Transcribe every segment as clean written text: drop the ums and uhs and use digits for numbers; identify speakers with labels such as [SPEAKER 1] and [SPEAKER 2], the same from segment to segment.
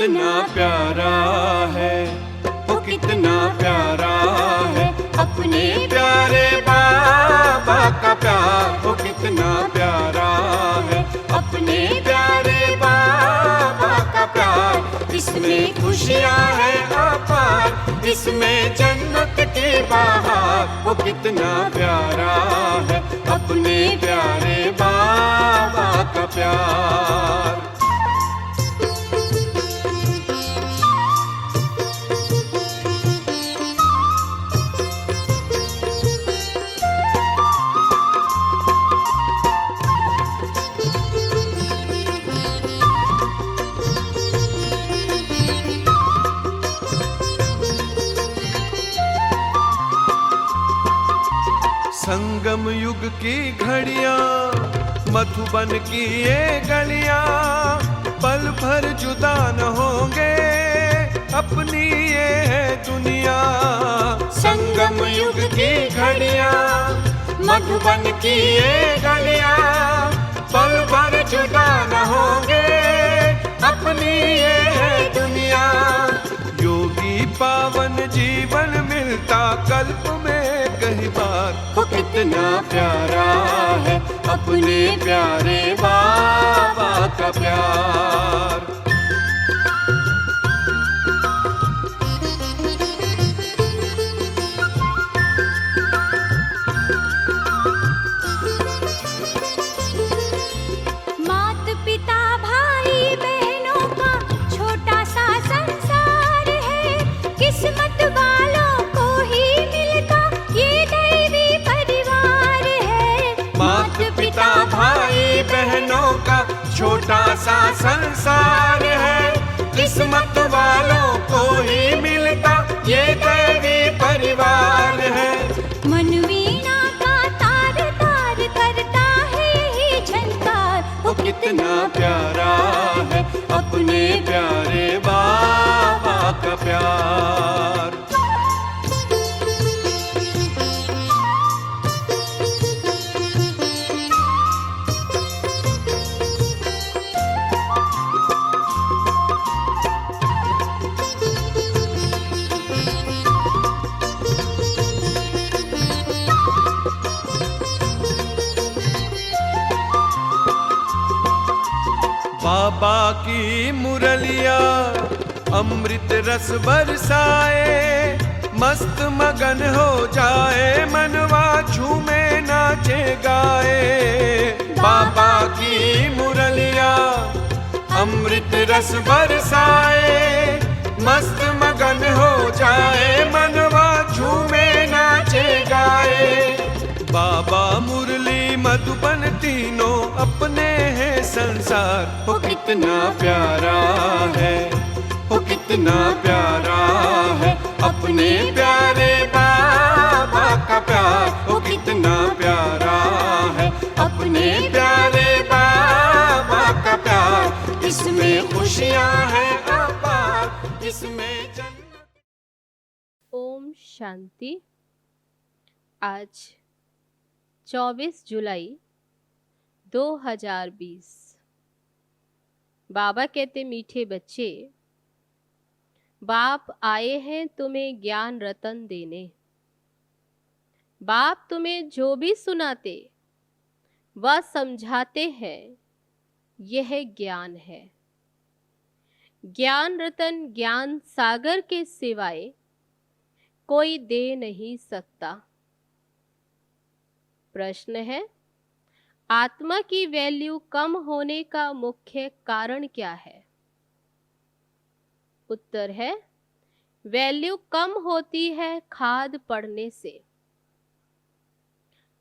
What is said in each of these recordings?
[SPEAKER 1] कितना प्यारा है, वो कितना प्यारा है अपने प्यारे बाबा का प्यार। वो कितना प्यारा है अपने प्यारे बाबा का प्यार। इसमें खुशियाँ है अपार, इसमें जन्नत की बहार। वो कितना प्यारा है अपने प्यारे बाबा का प्यार। संगम युग की घड़ियां, मधुबन की ये गलियां, पल भर जुदा न होंगे अपनी ये है दुनिया। संगम युग की घड़ियां, मधुबन की ये गलियां, पल भर जुदा न होंगे अपनी ये है दुनिया। योगी पावन जीवन मिलता कल्प में कहीं बार। वो कितना प्यारा है अपने प्यारे बाबा का प्यार।
[SPEAKER 2] मात पिता भाई बहनों का छोटा सा संसार है, किस्मत वालों को ही मिलता ये दैवी परिवार है।
[SPEAKER 1] मात पिता भाई बहनों का छोटा सा संसार है, किस्मत वालों को ही मिलता ये दैवी परिवार है।
[SPEAKER 2] मन वीणा का तार तार करता है यही झनकार।
[SPEAKER 1] वो कितना प्यारा है अपने प्यारे बाबा का प्यार। बाबा की मुरलिया अमृत रस बरसाए, मस्त मगन हो जाए मनवा झूमे नाचे गाए। बाबा की मुरलिया अमृत रस बरसाए, मस्त मगन हो जाए मनवा झूमे नाचे गाए। बाबा मुरली मधुबन तीनों अपने हैं संसार। वो कितना प्यारा है, वो कितना प्यारा है अपने प्यारे बाबा का प्यार। वो कितना प्यारा है अपने प्यारे बाबा का प्यार। इसमें खुशियाँ हैं अपार, इसमें जन्नत।
[SPEAKER 3] ओम शांति। आज 24 जुलाई 2020। बाबा कहते, मीठे बच्चे, बाप आए हैं तुम्हें ज्ञान रतन देने। बाप तुम्हें जो भी सुनाते वह समझाते हैं, यह ज्ञान है। ज्ञान रतन ज्ञान सागर के सिवाय कोई दे नहीं सकता। प्रश्न है, आत्मा की वैल्यू कम होने का मुख्य कारण क्या है? उत्तर है, वैल्यू कम होती है खाद पड़ने से।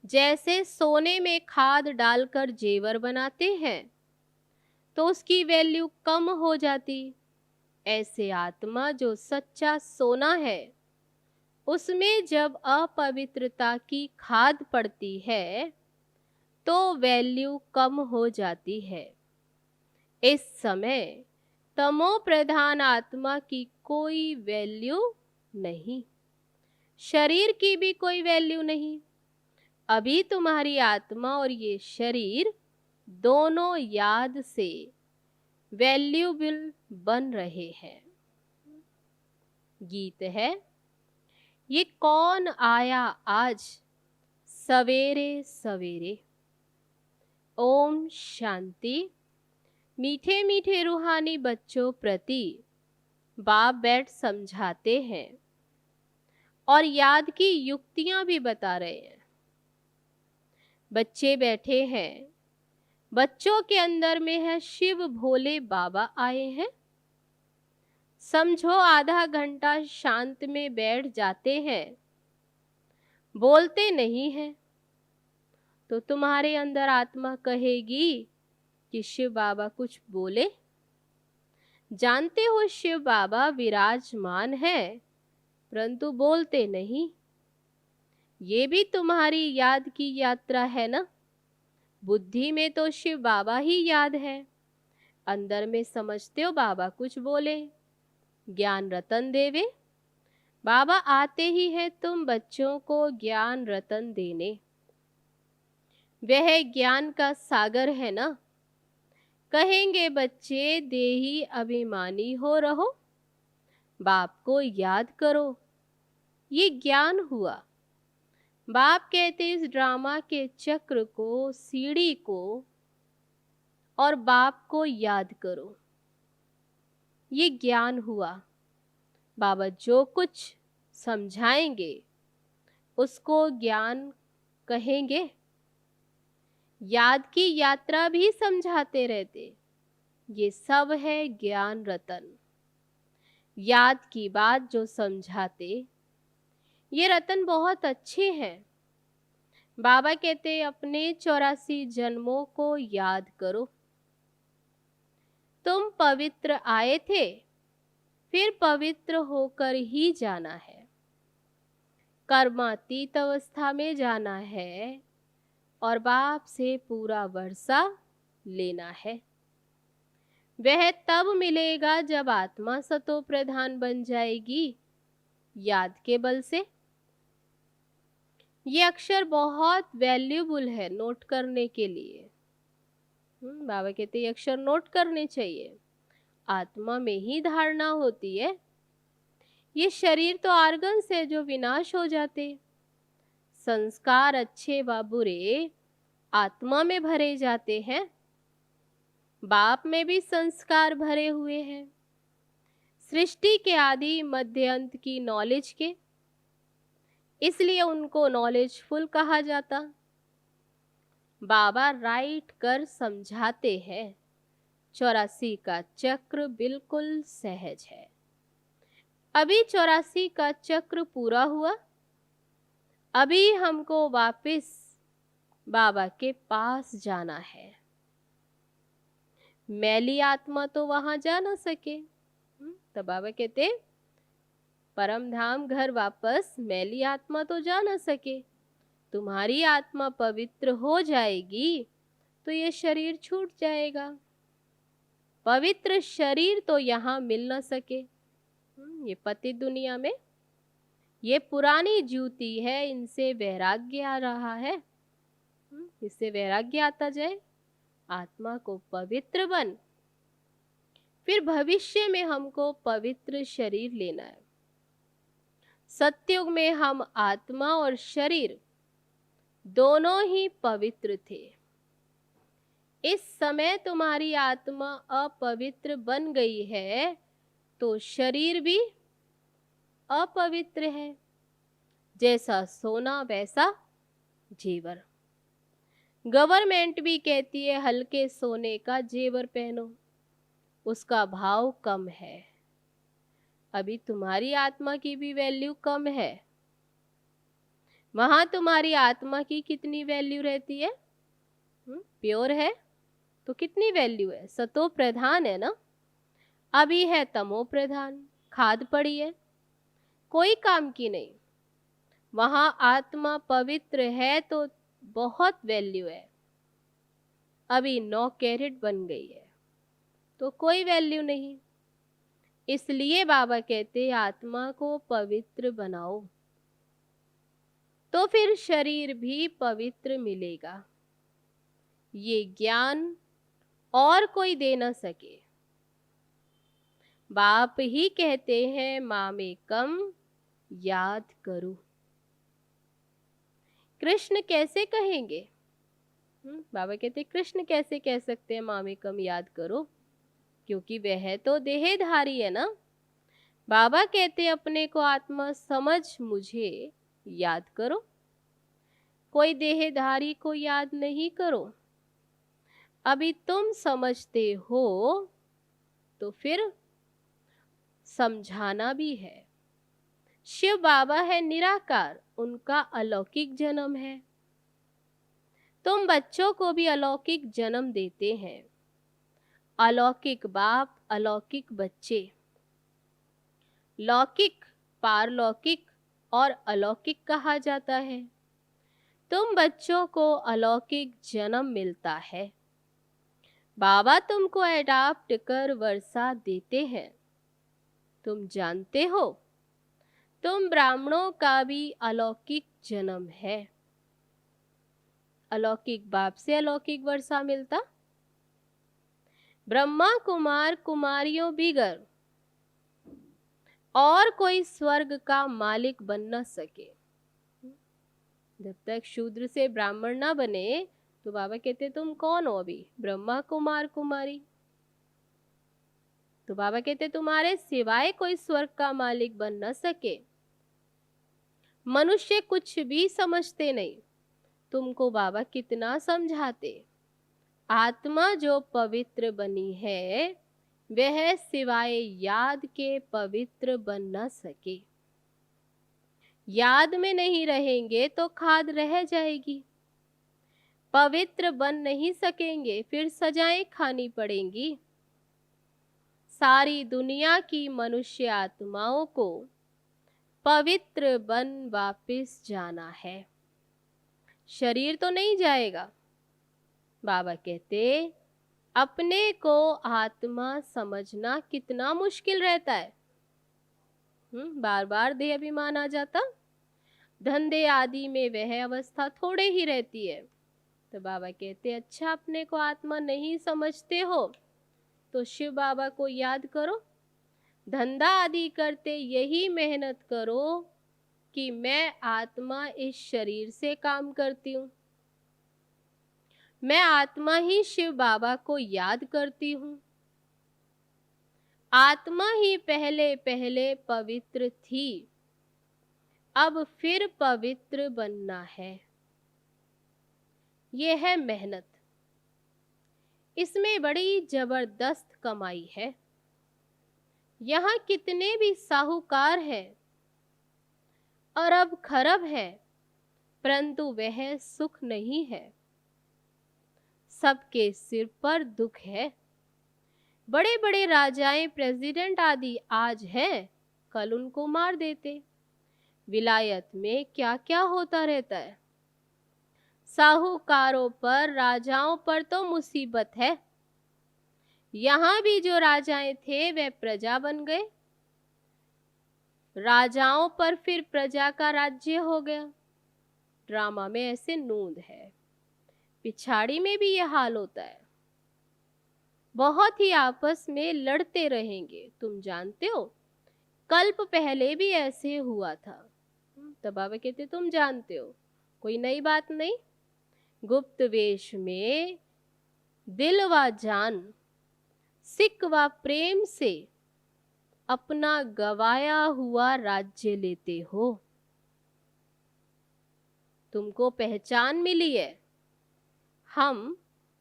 [SPEAKER 3] जैसे सोने में खाद डालकर जेवर बनाते हैं तो उसकी वैल्यू कम हो जाती, ऐसे आत्मा जो सच्चा सोना है उसमें जब अपवित्रता की खाद पड़ती है तो वैल्यू कम हो जाती है। इस समय तमो प्रधान आत्मा की कोई वैल्यू नहीं, शरीर की भी कोई वैल्यू नहीं। अभी तुम्हारी आत्मा और ये शरीर दोनों याद से वैल्यूबल बन रहे हैं। गीत है, ये कौन आया आज सवेरे सवेरे। ओम शांति। मीठे मीठे रूहानी बच्चों प्रति बाप बैठ समझाते हैं और याद की युक्तियां भी बता रहे हैं। बच्चे बैठे हैं, बच्चों के अंदर में है शिव भोले बाबा आए हैं। समझो आधा घंटा शांत में बैठ जाते हैं, बोलते नहीं हैं, तो तुम्हारे अंदर आत्मा कहेगी कि शिव बाबा कुछ बोले। जानते हो शिव बाबा विराजमान है, परंतु बोलते नहीं। ये भी तुम्हारी याद की यात्रा है ना। बुद्धि में तो शिव बाबा ही याद है, अंदर में समझते हो बाबा कुछ बोले, ज्ञान रतन देवे। बाबा आते ही है तुम बच्चों को ज्ञान रतन देने। वह ज्ञान का सागर है ना। कहेंगे बच्चे देही अभिमानी हो रहो, बाप को याद करो, ये ज्ञान हुआ। बाप कहते इस ड्रामा के चक्र को, सीढ़ी को और बाप को याद करो, ये ज्ञान हुआ। बाबा जो कुछ समझाएंगे उसको ज्ञान कहेंगे। याद की यात्रा भी समझाते रहते, ये सब है ज्ञान रतन। याद की बात जो समझाते, ये रतन बहुत अच्छे हैं। बाबा कहते अपने 84 जन्मों को याद करो। तुम पवित्र आए थे, फिर पवित्र होकर ही जाना है। कर्मातीत अवस्था में जाना है और बाप से पूरा वर्षा लेना है। वह तब मिलेगा जब आत्मा सतो प्रधान बन जाएगी, याद के बल से। ये अक्षर बहुत वैल्यूबल है नोट करने के लिए। बाबा कहते ये अक्षर नोट करने चाहिए। आत्मा में ही धारणा होती है। ये शरीर तो आर्गन्स है जो विनाश हो जाते। संस्कार अच्छे व बुरे आत्मा में भरे जाते हैं। बाप में भी संस्कार भरे हुए हैं, सृष्टि के आदि मध्य अंत की नॉलेज के, इसलिए उनको नॉलेजफुल कहा जाता। बाबा राइट कर समझाते हैं। 84 का चक्र बिल्कुल सहज है। अभी 84 का चक्र पूरा हुआ। अभी हमको वापस बाबा के पास जाना है। मैली आत्मा तो वहां जा ना सके, तो बाबा कहते परम धाम घर वापस मैली आत्मा तो जा ना सके। तुम्हारी आत्मा पवित्र हो जाएगी तो ये शरीर छूट जाएगा। पवित्र शरीर तो यहाँ मिल न सके। ये पतित दुनिया में ये पुरानी जूती है, इनसे वैराग्य आ रहा है। इससे वैराग्य आता जाए, आत्मा को पवित्र बन, फिर भविष्य में हमको पवित्र शरीर लेना है। सतयुग में हम आत्मा और शरीर दोनों ही पवित्र थे। इस समय तुम्हारी आत्मा अपवित्र बन गई है तो शरीर भी अपवित्र है। जैसा सोना वैसा जेवर। गवर्नमेंट भी कहती है हल्के सोने का जेवर पहनो, उसका भाव कम है। अभी तुम्हारी आत्मा की भी वैल्यू कम है। वहां तुम्हारी आत्मा की कितनी वैल्यू रहती है? प्योर है तो कितनी वैल्यू है? सतो प्रधान है ना। अभी है तमो प्रधान, खाद पड़ी है, कोई काम की नहीं। वहां आत्मा पवित्र है तो बहुत वैल्यू है। अभी 9 कैरेट बन गई है तो कोई वैल्यू नहीं। इसलिए बाबा कहते आत्मा को पवित्र बनाओ तो फिर शरीर भी पवित्र मिलेगा। ये ज्ञान और कोई दे न सके। बाप ही कहते हैं मामेकम याद करो। कृष्ण कैसे कहेंगे? बाबा कहते कृष्ण कैसे कह सकते हैं मामेकम याद करो, क्योंकि वह तो देहधारी है ना। बाबा कहते अपने को आत्मा समझ मुझे याद करो, कोई देहधारी को याद नहीं करो। अभी तुम समझते हो तो फिर समझाना भी है। शिव बाबा है निराकार, उनका अलौकिक जन्म है। तुम बच्चों को भी अलौकिक जन्म देते हैं। अलौकिक बाप, अलौकिक बच्चे। लौकिक, पारलौकिक और अलौकिक कहा जाता है। तुम बच्चों को अलौकिक जन्म मिलता है। बाबा तुमको एडाप्ट कर वर्षा देते हैं। तुम जानते हो तुम ब्राह्मणों का भी अलौकिक जन्म है। अलौकिक बाप से अलौकिक वर्षा मिलता। ब्रह्मा कुमार कुमारियों बिगर और कोई स्वर्ग का मालिक बन न सके। जब तक शूद्र से ब्राह्मण ना बने तो बाबा कहते तुम कौन हो? अभी ब्रह्मा कुमार कुमारी। तो बाबा कहते तुम्हारे सिवाय कोई स्वर्ग का मालिक बन न सके। मनुष्य कुछ भी समझते नहीं। तुमको बाबा कितना समझाते। आत्मा जो पवित्र बनी है वह सिवाय याद के पवित्र बन न सके। याद में नहीं रहेंगे तो खाद रह जाएगी। पवित्र बन नहीं सकेंगे फिर सजाएं खानी पड़ेंगी। सारी दुनिया की मनुष्य आत्माओं को पवित्र बन वापस जाना है। शरीर तो नहीं जाएगा। बाबा कहते अपने को आत्मा समझना कितना मुश्किल रहता है। बार बार देह अभिमान आ जाता। धंधे आदि में वह अवस्था थोड़े ही रहती है। तो बाबा कहते अच्छा अपने को आत्मा नहीं समझते हो तो शिव बाबा को याद करो। धंधा आदि करते यही मेहनत करो कि मैं आत्मा इस शरीर से काम करती हूँ। मैं आत्मा ही शिव बाबा को याद करती हूँ। आत्मा ही पहले पहले पवित्र थी, अब फिर पवित्र बनना है। यह है मेहनत। इसमें बड़ी जबरदस्त कमाई है। यहाँ कितने भी साहूकार हैं, अरब खरब है, परंतु वह सुख नहीं है। सबके सिर पर दुख है। बड़े बड़े राजाएं, प्रेसिडेंट आदि आज हैं, कल उनको मार देते। विलायत में क्या क्या होता रहता है। साहूकारों पर, राजाओं पर तो मुसीबत है। यहाँ भी जो राजाएं थे वे प्रजा बन गए। राजाओं पर फिर प्रजा का राज्य हो गया। ड्रामा में ऐसे नूंद है। पिछाड़ी में भी यह हाल होता है। बहुत ही आपस में लड़ते रहेंगे। तुम जानते हो कल्प पहले भी ऐसे हुआ था। तब बाबा कहते तुम जानते हो, कोई नई बात नहीं। गुप्त वेश में दिल व जान, सिक व प्रेम से अपना गवाया हुआ राज्य लेते हो। तुमको पहचान मिली है। हम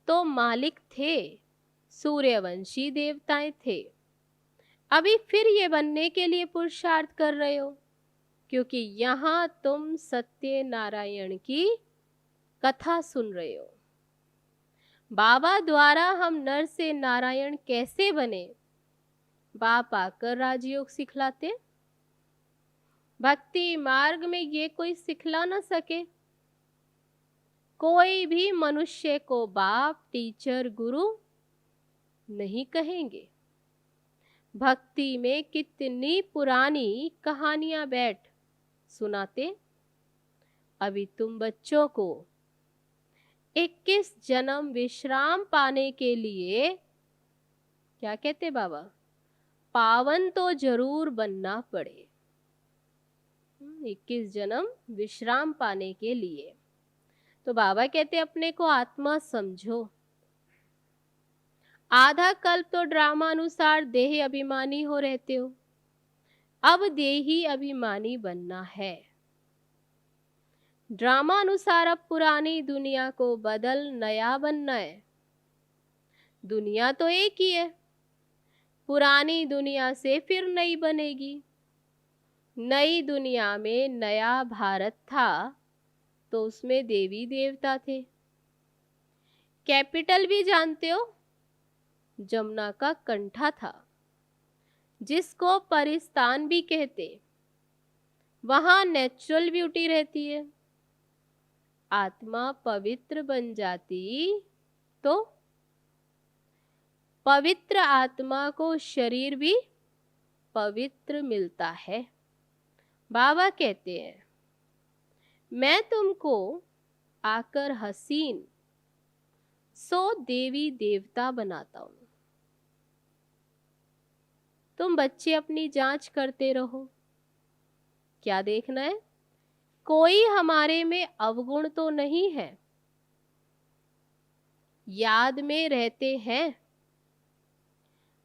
[SPEAKER 3] तो मालिक थे, सूर्यवंशी देवताएं थे। अभी फिर ये बनने के लिए पुरुषार्थ कर रहे हो, क्योंकि यहाँ तुम सत्य नारायण की कथा सुन रहे हो। बाबा द्वारा हम नर से नारायण कैसे बने, बाप आकर राजयोग सिखलाते। भक्ति मार्ग में ये कोई सिखला ना सके। कोई भी मनुष्य को बाप, टीचर, गुरु नहीं कहेंगे। भक्ति में कितनी पुरानी कहानियां बैठ सुनाते। अभी तुम बच्चों को 21 जन्म विश्राम पाने के लिए क्या कहते बाबा, पावन तो जरूर बनना पड़े। 21 जन्म विश्राम पाने के लिए। तो बाबा कहते अपने को आत्मा समझो। आधा कल्प तो ड्रामा अनुसार देह अभिमानी हो रहते हो, अब देही अभिमानी बनना है। ड्रामा अनुसार अब पुरानी दुनिया को बदल नया बनना है। दुनिया तो एक ही है, पुरानी दुनिया से फिर नई बनेगी। नई दुनिया में नया भारत था तो उसमें देवी देवता थे। कैपिटल भी जानते हो, जमुना का कंठा था, जिसको परिस्तान भी कहते। वहां नेचुरल ब्यूटी रहती है। आत्मा पवित्र बन जाती तो पवित्र आत्मा को शरीर भी पवित्र मिलता है। बाबा कहते हैं मैं तुमको आकर हसीन सो देवी देवता बनाता हूं। तुम बच्चे अपनी जांच करते रहो। क्या देखना है? कोई हमारे में अवगुण तो नहीं है। याद में रहते हैं।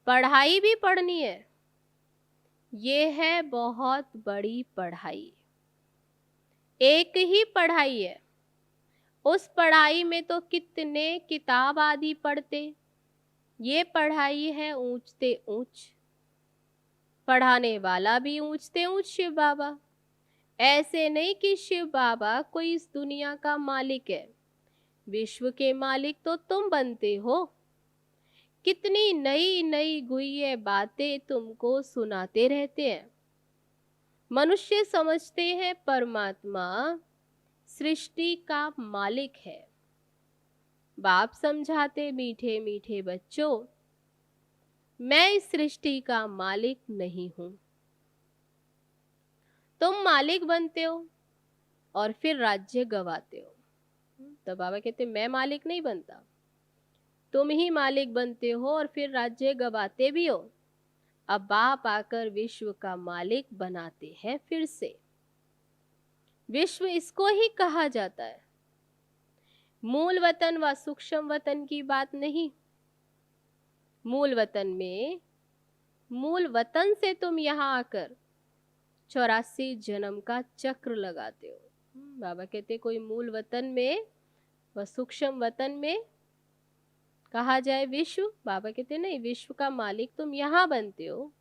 [SPEAKER 3] पढ़ाई भी पढ़नी है। ये है बहुत बड़ी पढ़ाई। एक ही पढ़ाई है। उस पढ़ाई में तो कितने किताब आदि पढ़ते। ये पढ़ाई है ऊंचते ऊंच। पढ़ाने वाला भी ऊंचते ऊंच शिव बाबा। ऐसे नहीं कि शिव बाबा कोई इस दुनिया का मालिक है। विश्व के मालिक तो तुम बनते हो। कितनी नई नई गुह्य बातें तुमको सुनाते रहते हैं। मनुष्य समझते हैं परमात्मा सृष्टि का मालिक है। बाप समझाते मीठे मीठे बच्चों, मैं इस सृष्टि का मालिक नहीं हूं। तुम मालिक बनते हो और फिर राज्य गवाते हो। तो बाबा कहते मैं मालिक नहीं बनता, तुम ही मालिक बनते हो और फिर राज्य गवाते भी हो। अब बाप आकर विश्व का मालिक बनाते हैं फिर से। विश्व इसको ही कहा जाता है। मूल वतन व सूक्ष्म वतन की बात नहीं। मूल वतन में, मूल वतन से तुम यहाँ आकर 84 जन्म का चक्र लगाते हो। बाबा कहते कोई मूल वतन में व सूक्ष्म वतन में कहा जाए विश्व, बाबा कहते नहीं, विश्व का मालिक तुम यहाँ बनते हो,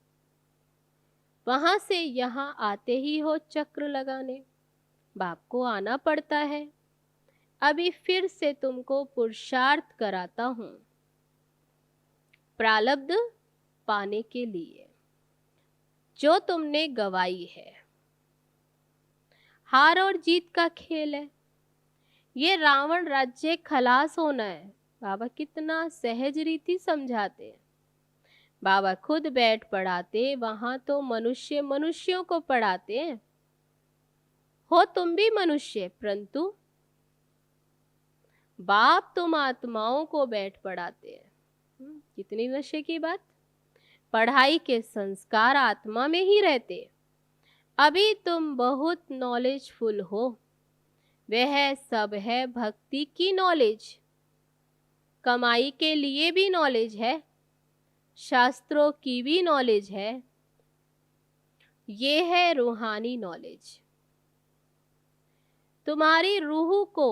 [SPEAKER 3] वहां से यहाँ आते ही हो चक्र लगाने। बाप को आना पड़ता है। अभी फिर से तुमको पुरुषार्थ कराता हूं प्रारब्ध पाने के लिए जो तुमने गवाई है। हार और जीत का खेल है। ये रावण राज्य खलास होना है। बाबा कितना सहज रीति समझाते हैं। बाबा खुद बैठ पढ़ाते, वहां तो मनुष्य मनुष्यों को पढ़ाते हैं। हो तुम भी मनुष्य, परंतु बाप तुम आत्माओं को बैठ पढ़ाते हैं। कितनी नशे की बात। पढ़ाई के संस्कार आत्मा में ही रहते। अभी तुम बहुत नॉलेजफुल हो। वह सब है भक्ति की नॉलेज। कमाई के लिए भी नॉलेज है, शास्त्रों की भी नॉलेज है। ये है रूहानी नॉलेज। तुम्हारी रूह को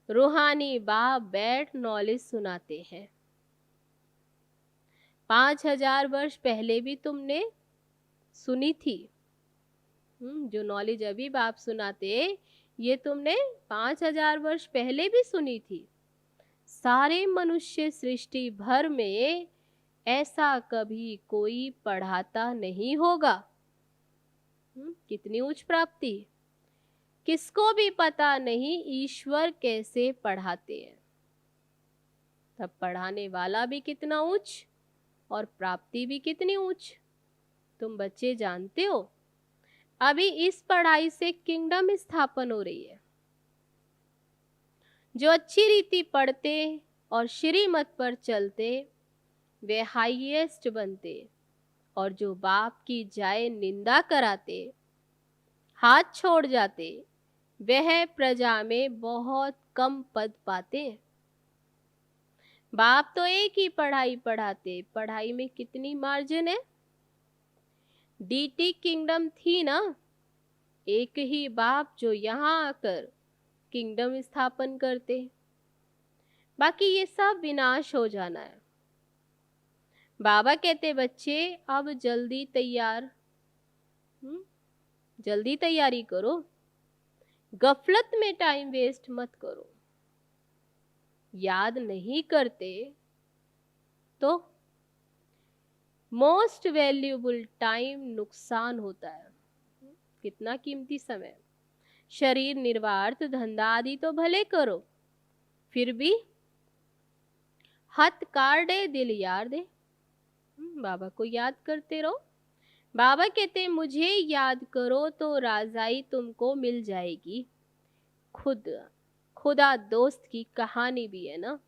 [SPEAKER 3] रूहानी बाप बैठ नॉलेज सुनाते हैं। 5000 वर्ष पहले भी तुमने सुनी थी। जो नॉलेज अभी बाप सुनाते, ये तुमने 5000 वर्ष पहले भी सुनी थी। सारे मनुष्य सृष्टि भर में ऐसा कभी कोई पढ़ाता नहीं होगा। कितनी उच्च प्राप्ति। किसको भी पता नहीं ईश्वर कैसे पढ़ाते हैं। तब पढ़ाने वाला भी कितना उच्च और प्राप्ति भी कितनी उच्च। तुम बच्चे जानते हो, अभी इस पढ़ाई से किंगडम स्थापन हो रही है। जो अच्छी रीति पढ़ते और श्रीमत पर चलते वे हाईएस्ट बनते और जो बाप की जाए निंदा कराते, हाथ छोड़ जाते, वह प्रजा में बहुत कम पद पाते हैं। बाप तो एक ही पढ़ाई पढ़ाते, पढ़ाई में कितनी मार्जिन है। डीटी किंगडम थी ना, एक ही बाप जो यहाँ आकर किंगडम स्थापन करते, बाकी ये सब विनाश हो जाना है। बाबा कहते बच्चे अब जल्दी तैयार, जल्दी तैयारी करो, गफलत में टाइम वेस्ट मत करो। याद नहीं करते तो मोस्ट वैल्यूएबल टाइम नुकसान होता है। कितना कीमती समय। शरीर निर्वार्थ धंधा आदि तो भले करो, फिर भी हथ कार दे दिल यार दे। बाबा को याद करते रहो। बाबा कहते मुझे याद करो तो राजाई तुमको मिल जाएगी। खुदा दोस्त की कहानी भी है ना।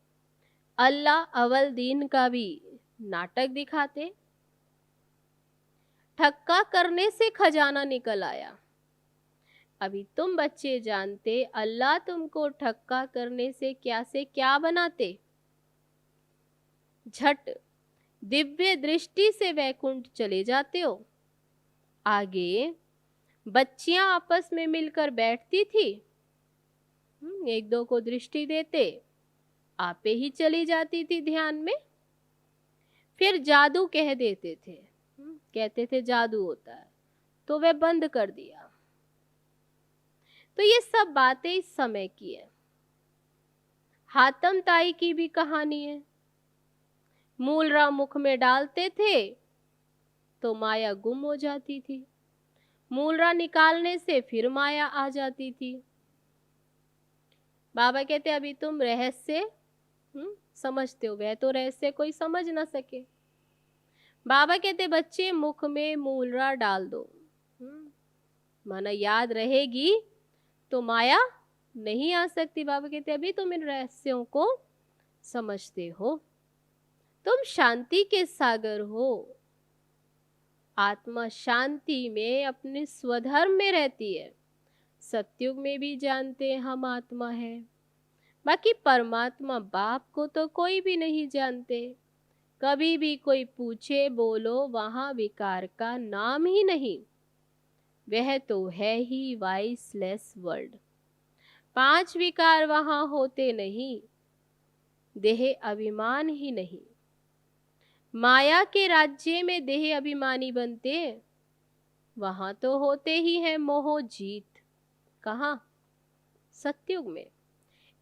[SPEAKER 3] अल्लाह अवल दीन का भी नाटक दिखाते। ठक्का करने से खजाना निकल आया। अभी तुम बच्चे जानते अल्लाह तुमको ठक्का करने से क्या बनाते। झट दिव्य दृष्टि से वैकुंठ चले जाते हो। आगे बच्चियां आपस में मिलकर बैठती थी, एक दो को दृष्टि देते, आपे ही चली जाती थी ध्यान में। फिर जादू कह देते थे, कहते थे जादू होता है, तो वे बंद कर दिया। तो ये सब बातें इस समय की है। हातम ताई की भी कहानी है। मूलरा मुख में डालते थे तो माया गुम हो जाती थी, मूलरा निकालने से फिर माया आ जाती थी। बाबा कहते अभी तुम रहस्य समझते हो, वह तो रहस्य कोई समझ ना सके। बाबा कहते बच्चे मुख में मूलरा डाल दो, माना याद रहेगी तो माया नहीं आ सकती। बाबा कहते अभी तुम इन रहस्यों को समझते हो, तुम शांति के सागर हो। आत्मा शांति में अपने स्वधर्म में रहती है। सतयुग में भी जानते हैं हम आत्मा है, बाकी परमात्मा बाप को तो कोई भी नहीं जानते। कभी भी कोई पूछे बोलो वहां विकार का नाम ही नहीं, वह तो है ही वाइसलेस वर्ल्ड। 5 विकार वहां होते नहीं, देह अभिमान ही नहीं। माया के राज्य में देह अभिमानी बनते, वहां तो होते ही है मोह जीत। कहाँ? सतयुग में।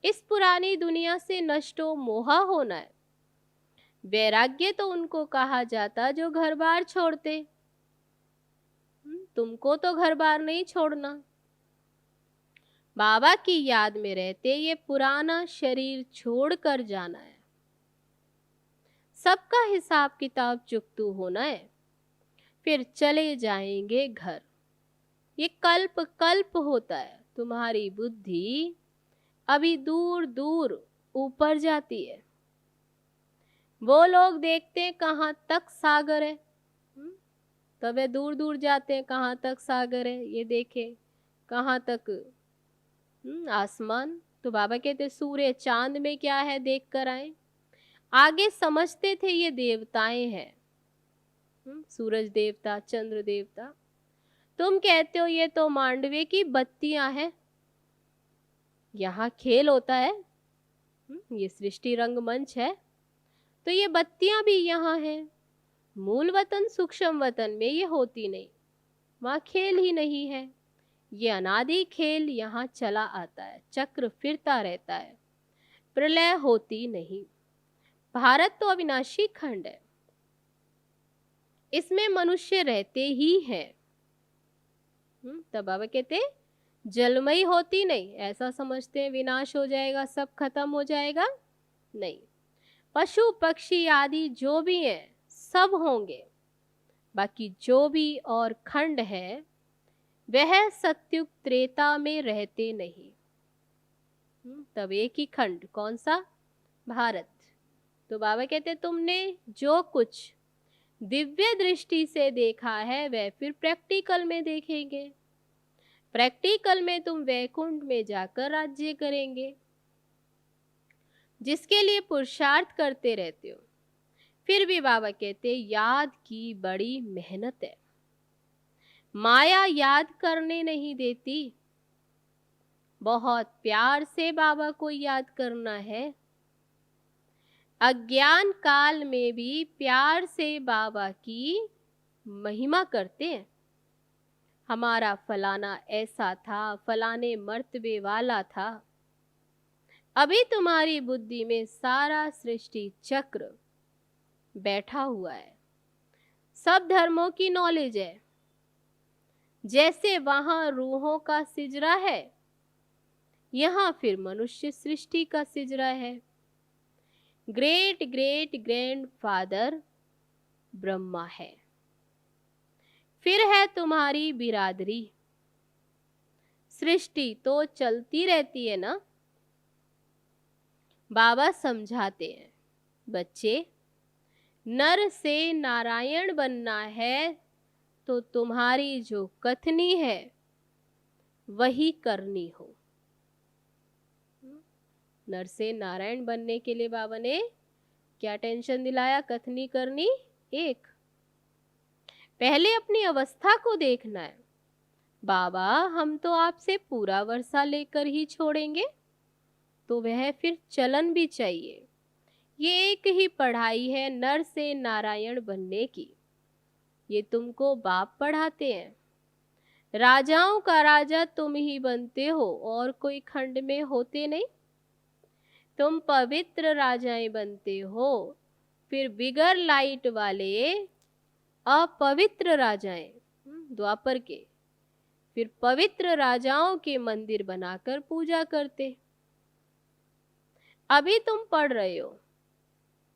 [SPEAKER 3] इस पुरानी दुनिया से नष्टो मोहा होना है। वैराग्य तो उनको कहा जाता जो घर बार छोड़ते। तुमको तो घर बार नहीं छोड़ना, बाबा की याद में रहते ये पुराना शरीर छोड़कर जाना है। सबका हिसाब किताब चुकतू होना है, फिर चले जाएंगे घर। ये कल्प कल्प होता है। तुम्हारी बुद्धि अभी दूर दूर ऊपर जाती है। वो लोग देखते हैं कहाँ तक सागर है, तब वे दूर दूर जाते हैं कहाँ तक सागर है ये देखे, कहाँ तक आसमान। तो बाबा कहते सूर्य चांद में क्या है देख कर आए। आगे समझते थे ये देवताएं हैं, सूरज देवता, चंद्र देवता। तुम कहते हो ये तो मांडवे की बत्तियां हैं, यहाँ खेल होता है, ये सृष्टि रंगमंच है, तो ये बत्तियां भी यहाँ हैं। मूल वतन सूक्ष्म वतन में ये होती नहीं, वहाँ खेल ही नहीं है। ये अनादि खेल यहाँ चला आता है, चक्र फिरता रहता है, प्रलय होती नहीं। भारत तो अविनाशी खंड है, इसमें मनुष्य रहते ही हैं। तब बाबा कहते जलमयी होती नहीं, ऐसा समझते हैं विनाश हो जाएगा, सब खत्म हो जाएगा। नहीं, पशु पक्षी आदि जो भी हैं सब होंगे, बाकी जो भी और खंड है वह सत्युग त्रेता में रहते नहीं। तब एक ही खंड, कौन सा? भारत। तो बाबा कहते तुमने जो कुछ दिव्य दृष्टि से देखा है वह फिर प्रैक्टिकल में देखेंगे। प्रैक्टिकल में तुम वैकुंठ में जाकर राज्य करेंगे, जिसके लिए पुरुषार्थ करते रहते हो। फिर भी बाबा कहते याद की बड़ी मेहनत है। माया याद करने नहीं देती, बहुत प्यार से बाबा को याद करना है। अज्ञान काल में भी प्यार से बाबा की महिमा करते हैं। हमारा फलाना ऐसा था, फलाने मर्तबे वाला था। अभी तुम्हारी बुद्धि में सारा सृष्टि चक्र बैठा हुआ है, सब धर्मों की नॉलेज है। जैसे वहां रूहों का सिजरा है, यहाँ फिर मनुष्य सृष्टि का सिजरा है। ग्रेट ग्रेट ग्रैंडफादर ब्रह्मा है। फिर है तुम्हारी बिरादरी। सृष्टि तो चलती रहती है ना। बाबा समझाते हैं, बच्चे नर से नारायण बनना है तो तुम्हारी जो कथनी है वही करनी हो। नर से नारायण बनने के लिए बाबा ने क्या टेंशन दिलाया? कथनी करनी एक। पहले अपनी अवस्था को देखना है। बाबा हम तो आपसे पूरा वर्षा लेकर ही छोड़ेंगे, तो वह फिर चलन भी चाहिए। ये एक ही पढ़ाई है नर से नारायण बनने की। ये तुमको बाप पढ़ाते हैं। राजाओं का राजा तुम ही बनते हो और कोई खंड में होते नहीं। तुम पवित्र राजाएं बनते हो, फिर बिगर लाइट वाले अपवित्र राजाएं द्वापर के फिर पवित्र राजाओं के मंदिर बनाकर पूजा करते। अभी तुम पढ़ रहे हो,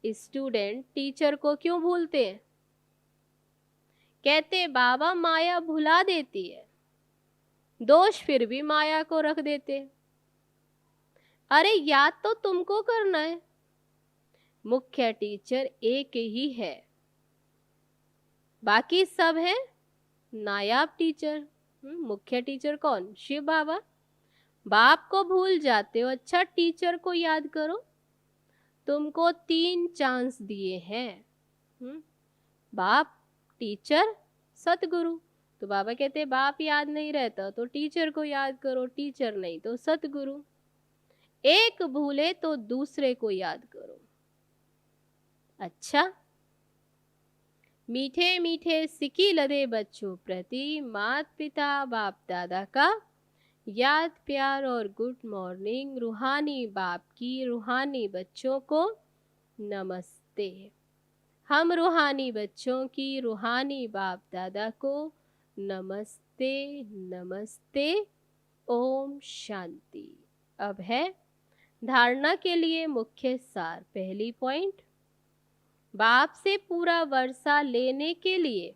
[SPEAKER 3] स्टूडेंट टीचर को क्यों भूलते हैं? कहते बाबा माया भुला देती है, दोष फिर भी माया को रख देते। अरे याद तो तुमको करना है। मुख्य टीचर एक ही है, बाकी सब है नायाब टीचर। मुख्य टीचर कौन? शिव बाबा। बाप को भूल जाते हो। अच्छा टीचर को याद करो। तुमको 3 चांस दिए हैं, बाप, टीचर, सतगुरु। तो बाबा कहते बाप याद नहीं रहता तो टीचर को याद करो, टीचर नहीं तो सतगुरु। एक भूले तो दूसरे को याद करो। अच्छा, मीठे मीठे सिकी लदे बच्चों प्रति माता पिता बाप दादा का याद प्यार और गुड मॉर्निंग। रूहानी बाप की रूहानी बच्चों को नमस्ते। हम रूहानी बच्चों की रूहानी बाप दादा को नमस्ते नमस्ते। ओम शांति। अब है धारणा के लिए मुख्य सार। पहली पॉइंट, बाप से पूरा वर्षा लेने के लिए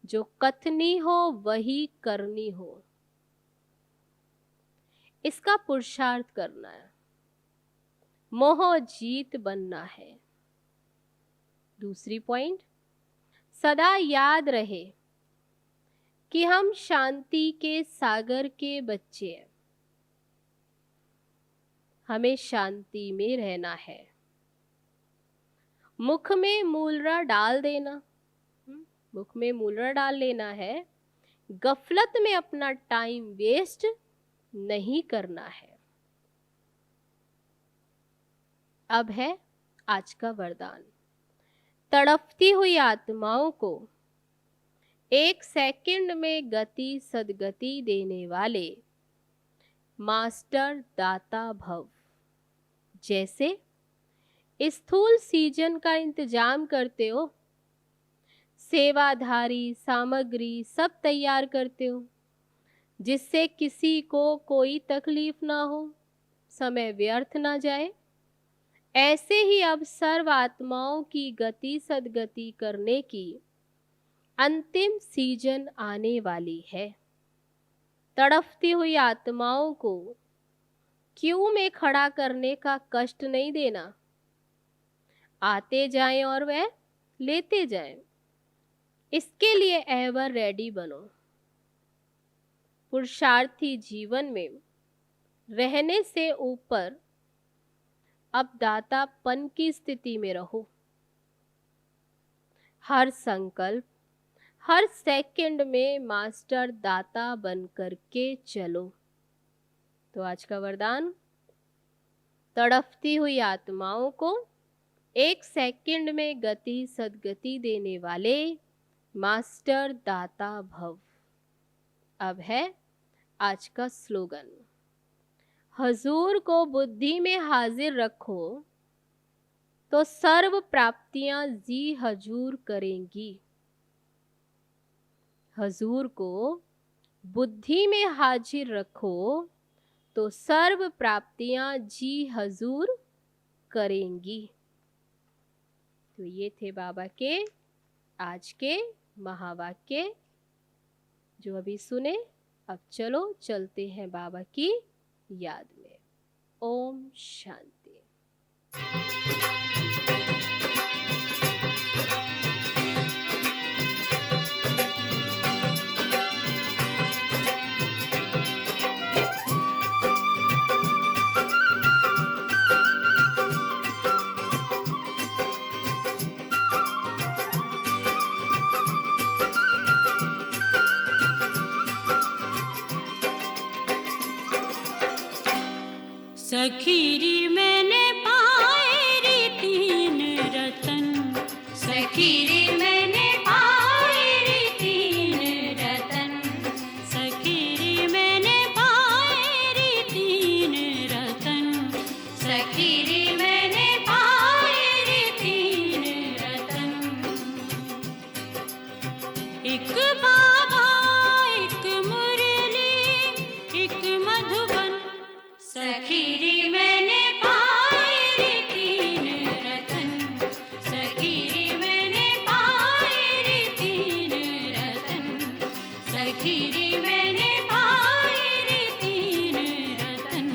[SPEAKER 3] जो कथनी हो वही करनी हो, इसका पुरुषार्थ करना है। मोह जीत बनना है। दूसरी पॉइंट, सदा याद रहे कि हम शांति के सागर के बच्चे हैं। हमें शांति में रहना है। मुख में मूलरा डाल देना, मुख में मूलरा डाल लेना है। गफलत में अपना टाइम वेस्ट नहीं करना है। अब है आज का वरदान। तड़पती हुई आत्माओं को 1 सेकंड में गति सदगति देने वाले मास्टर दाता भव। जैसे स्थूल सीजन का इंतजाम करते हो, सेवाधारी सामग्री सब तैयार करते हो, जिससे किसी को कोई तकलीफ ना हो, समय व्यर्थ ना जाए। ऐसे ही अब सर्व आत्माओं की गति सदगति करने की अंतिम सीजन आने वाली है। तड़पती हुई आत्माओं को क्यू में खड़ा करने का कष्ट नहीं देना। आते जाएं और वह लेते जाएं। इसके लिए एवर रेडी बनो। पुरुषार्थी जीवन में रहने से ऊपर अब दातापन की स्थिति में रहो। हर संकल्प, हर सेकंड में मास्टर दाता बन करके चलो। तो आज का वरदान, तड़फती हुई आत्माओं को एक सेकंड में गति सद्गति देने वाले मास्टर दाता भव। अब है आज का स्लोगन, हजूर को बुद्धि में हाजिर रखो तो सर्व प्राप्तियां जी हजूर करेंगी। हजूर को बुद्धि में हाजिर रखो तो सर्व प्राप्तियां जी हजूर करेंगी। तो ये थे बाबा के आज के महावाक्य जो अभी सुने। अब चलो चलते हैं बाबा की याद में। ओम शांति।
[SPEAKER 4] सखीरी मैंने पाए रे तीन रतन, सखीरी मैंने पाए रे तीन रतन, सखीरी मैंने पाए रे तीन रतन, सखीरी मैंने पाए रे तीन रतन। एक बाबा, एक मुरली, एक मधुबन, सखीरी मैंने पाए रे तीन रतन, सखीरी मैंने पाए रे तीन रतन, सखीरी मैंने पाए रे तीन रतन।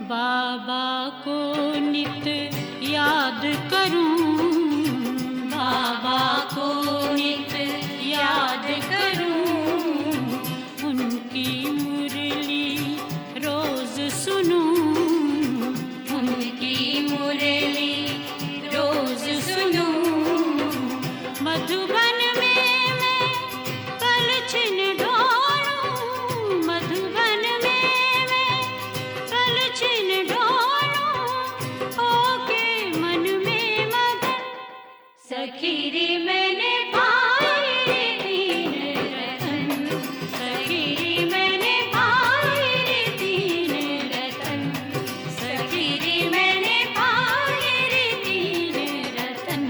[SPEAKER 4] बाबा को नित याद करूं, बाबा को नित याद करूं, उनकी मुरली रोज सुनूं, उनकी मुरली रोज सुनूं। मधुबन में मैं पलछिन ढोलूं, मधुबन में मैं पलछिन ढोलूं, होके मन में मगन, सखीरी मैंने पाए रे तीन रतन, सखीरी मैंने पाए रे तीन रतन, सखीरी मैंने पाए रे तीन रतन।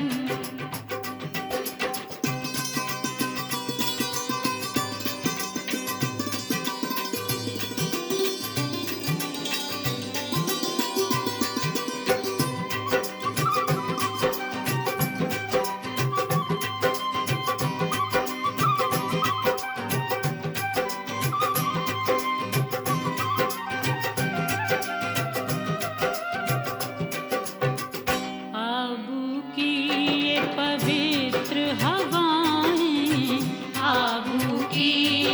[SPEAKER 4] आबू की ये पवित्र हवाएं, आबू की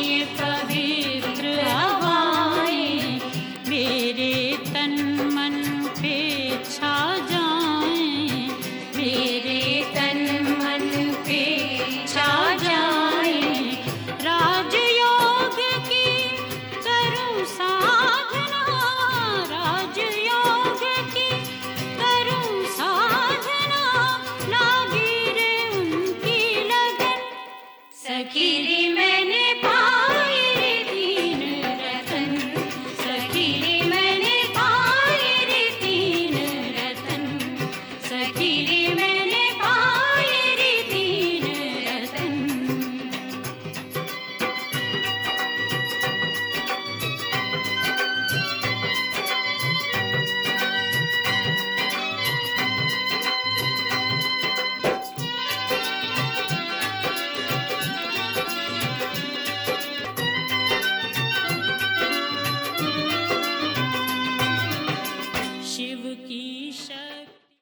[SPEAKER 4] ये पवित्र हवाएं, मेरे तन मन पे छा जाएं, मेरे तन मन पे छा जाएं। राजयोग की करूं साधना, राजयोग की करूं साधना, लागी रे उनकी लगन, सखीरी